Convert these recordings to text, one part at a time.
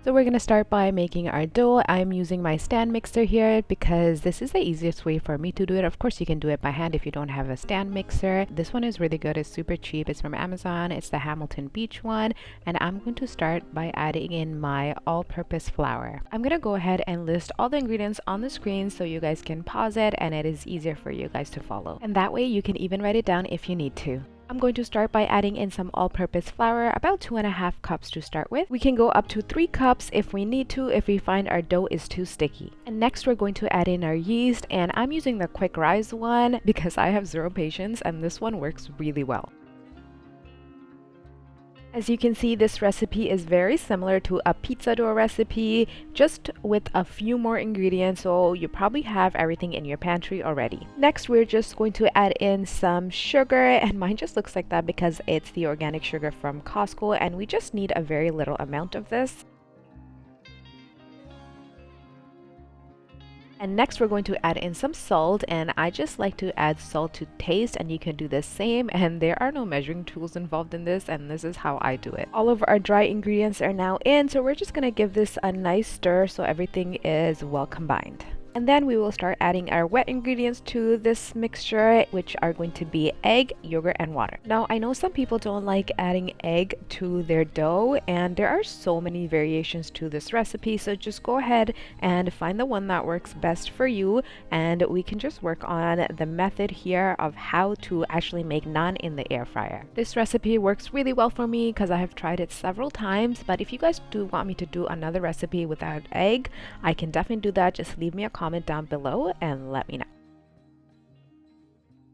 So we're going to start by making our dough. I'm using my stand mixer here because this is the easiest way for me to do it. Of course, you can do it by hand if you don't have a stand mixer. This one is really good. It's super cheap. It's from Amazon. It's the Hamilton Beach one. And I'm going to start by adding in my all-purpose flour. I'm going to go ahead and list all the ingredients on the screen so you guys can pause it and it is easier for you guys to follow. And that way you can even write it down if you need to. I'm going to start by adding in some all-purpose flour, about 2.5 cups to start with. We can go up to 3 cups if we need to, if we find our dough is too sticky. And next we're going to add in our yeast, and I'm using the quick rise one because I have zero patience and this one works really well. As you can see, this recipe is very similar to a pizza dough recipe, just with a few more ingredients, so you probably have everything in your pantry already. Next, we're just going to add in some sugar, and mine just looks like that because it's the organic sugar from Costco, and we just need a very little amount of this. And next we're going to add in some salt, and I just like to add salt to taste, and you can do the same, and there are no measuring tools involved in this, and this is how I do it. All of our dry ingredients are now in, so we're just going to give this a nice stir so everything is well combined. And then we will start adding our wet ingredients to this mixture, which are going to be egg, yogurt, and water. Now, I know some people don't like adding egg to their dough, and there are so many variations to this recipe, so just go ahead and find the one that works best for you, and we can just work on the method here of how to actually make naan in the air fryer. This recipe works really well for me because I have tried it several times, but if you guys do want me to do another recipe without egg, I can definitely do that. Just leave me a comment down below and let me know.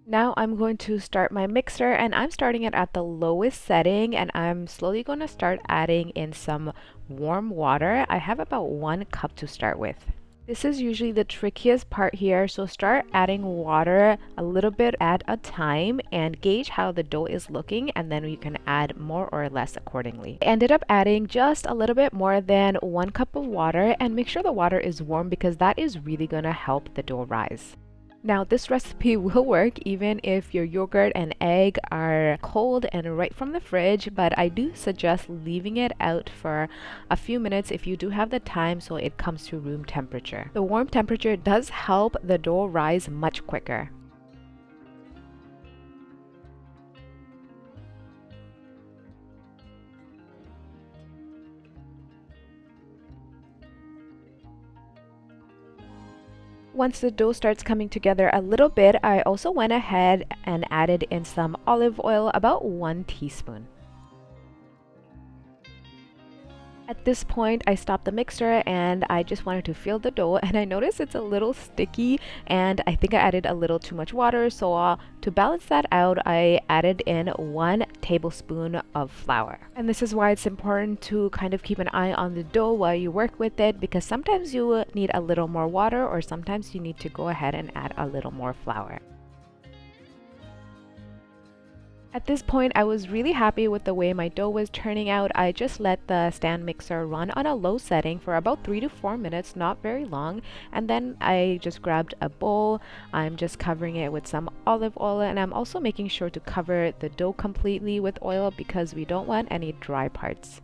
Now I'm going to start my mixer, and I'm starting it at the lowest setting, and I'm slowly going to start adding in some warm water. I have about 1 cup to start with. This is usually the trickiest part here, so start adding water a little bit at a time and gauge how the dough is looking, and then you can add more or less accordingly. I ended up adding just a little bit more than 1 cup of water, and make sure the water is warm because that is really going to help the dough rise. Now, this recipe will work even if your yogurt and egg are cold and right from the fridge, but I do suggest leaving it out for a few minutes if you do have the time so it comes to room temperature. The warm temperature does help the dough rise much quicker. Once the dough starts coming together a little bit, I also went ahead and added in some olive oil, about 1 teaspoon. At this point, I stopped the mixer and I just wanted to feel the dough, and I noticed it's a little sticky and I think I added a little too much water, so to balance that out, I added in 1 tablespoon of flour. And this is why it's important to kind of keep an eye on the dough while you work with it, because sometimes you need a little more water or sometimes you need to go ahead and add a little more flour. At this point, I was really happy with the way my dough was turning out. I just let the stand mixer run on a low setting for about 3 to 4 minutes, not very long. And then I just grabbed a bowl. I'm just covering it with some olive oil, and I'm also making sure to cover the dough completely with oil because we don't want any dry parts.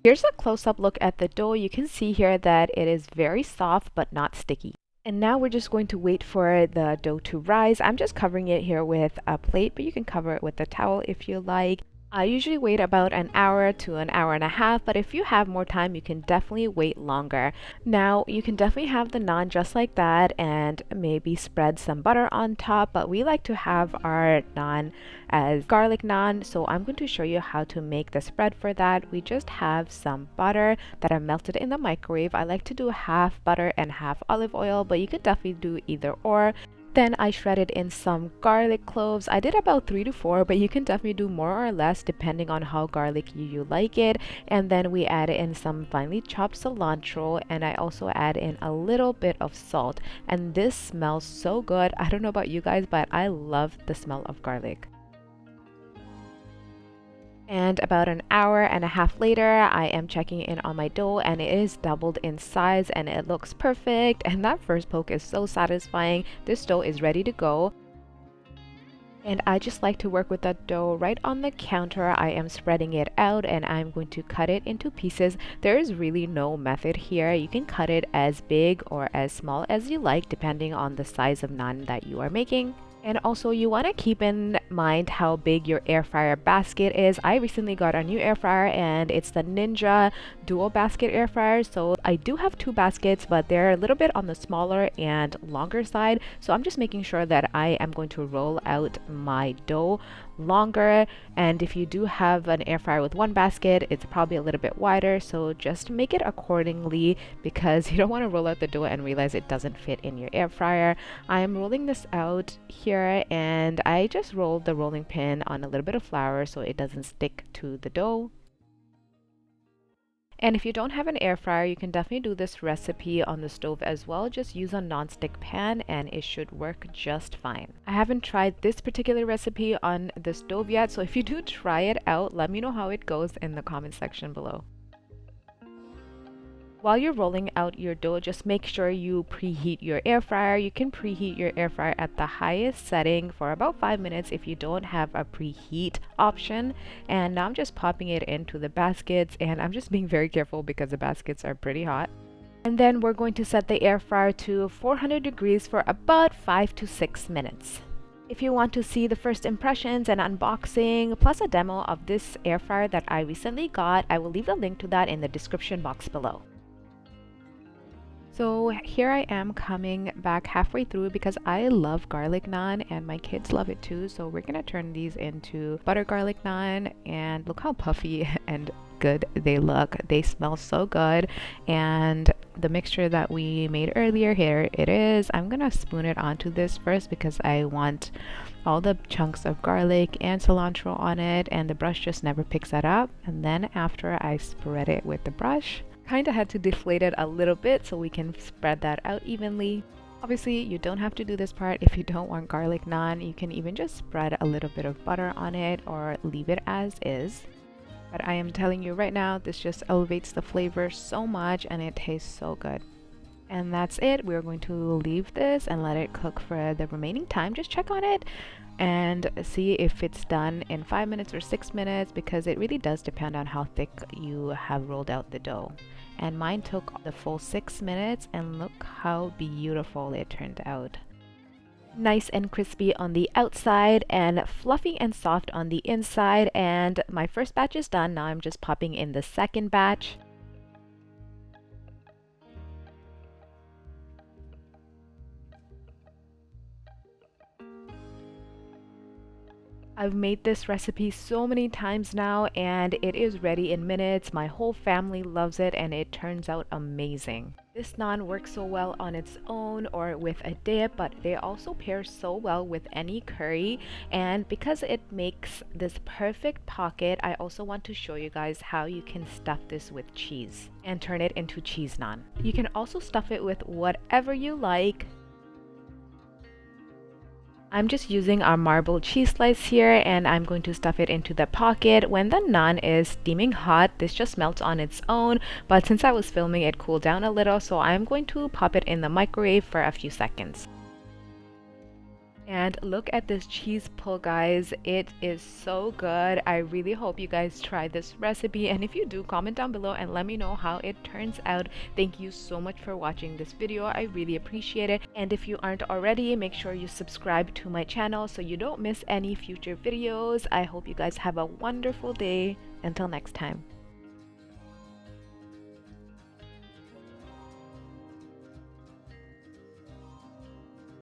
Here's a close-up look at the dough. You can see here that it is very soft but not sticky. And now we're just going to wait for the dough to rise. I'm just covering it here with a plate, but you can cover it with a towel if you like. I usually wait about an hour to an hour and a half, but if you have more time, you can definitely wait longer. Now, you can definitely have the naan just like that and maybe spread some butter on top, but we like to have our naan as garlic naan, so I'm going to show you how to make the spread for that. We just have some butter that I melted in the microwave. I like to do half butter and half olive oil, but you can definitely do either or. Then I shredded in some garlic cloves. I did about 3 to 4, but you can definitely do more or less depending on how garlicky you like it. And then we add in some finely chopped cilantro, and I also add in a little bit of salt. And this smells so good. I don't know about you guys, but I love the smell of garlic. And about an hour and a half later, I am checking in on my dough, and it is doubled in size and it looks perfect. And that first poke is so satisfying. This dough is ready to go. And I just like to work with that dough right on the counter. I am spreading it out and I'm going to cut it into pieces. There is really no method here. You can cut it as big or as small as you like, depending on the size of naan that you are making. And also you want to keep in mind how big your air fryer basket is. I recently got a new air fryer and it's the Ninja dual basket air fryer. So I do have two baskets, but they're a little bit on the smaller and longer side. So I'm just making sure that I am going to roll out my dough longer. And if you do have an air fryer with one basket, it's probably a little bit wider. So just make it accordingly because you don't want to roll out the dough and realize it doesn't fit in your air fryer. I am rolling this out here and I just rolled the rolling pin on a little bit of flour so it doesn't stick to the dough. And if you don't have an air fryer, you can definitely do this recipe on the stove as well. Just use a non-stick pan and it should work just fine. I haven't tried this particular recipe on the stove yet, so if you do try it out, let me know how it goes in the comment section below. While you're rolling out your dough, just make sure you preheat your air fryer. You can preheat your air fryer at the highest setting for about 5 minutes if you don't have a preheat option. And now I'm just popping it into the baskets and I'm just being very careful because the baskets are pretty hot. And then we're going to set the air fryer to 400 degrees for about 5 to 6 minutes. If you want to see the first impressions and unboxing, plus a demo of this air fryer that I recently got, I will leave the link to that in the description box below. So here I am coming back halfway through because I love garlic naan and my kids love it too. So we're gonna turn these into butter garlic naan and look how puffy and good they look. They smell so good. And the mixture that we made earlier, here it is. I'm gonna spoon it onto this first because I want all the chunks of garlic and cilantro on it and the brush just never picks that up. And then after I spread it with the brush, kind of had to deflate it a little bit so we can spread that out evenly. Obviously, you don't have to do this part if you don't want garlic naan. You can even just spread a little bit of butter on it or leave it as is. But I am telling you right now, this just elevates the flavor so much and it tastes so good. And that's it. We're going to leave this and let it cook for the remaining time. Just check on it and see if it's done in 5 minutes or 6 minutes because it really does depend on how thick you have rolled out the dough. And mine took the full 6 minutes and look how beautiful it turned out. Nice and crispy on the outside and fluffy and soft on the inside. And my first batch is done. Now I'm just popping in the second batch. I've made this recipe so many times now and it is ready in minutes. My whole family loves it and it turns out amazing. This naan works so well on its own or with a dip, but they also pair so well with any curry. And because it makes this perfect pocket, I also want to show you guys how you can stuff this with cheese and turn it into cheese naan. You can also stuff it with whatever you like. I'm just using our marbled cheese slice here and I'm going to stuff it into the pocket. When the naan is steaming hot, this just melts on its own, but since I was filming, it cooled down a little, so I'm going to pop it in the microwave for a few seconds. And look at this cheese pull, guys. It is so good. I really hope you guys try this recipe, and if you do, comment down below and let me know how it turns out. Thank you so much for watching this video. I really appreciate it. And if you aren't already, make sure you subscribe to my channel so you don't miss any future videos. I hope you guys have a wonderful day. Until next time.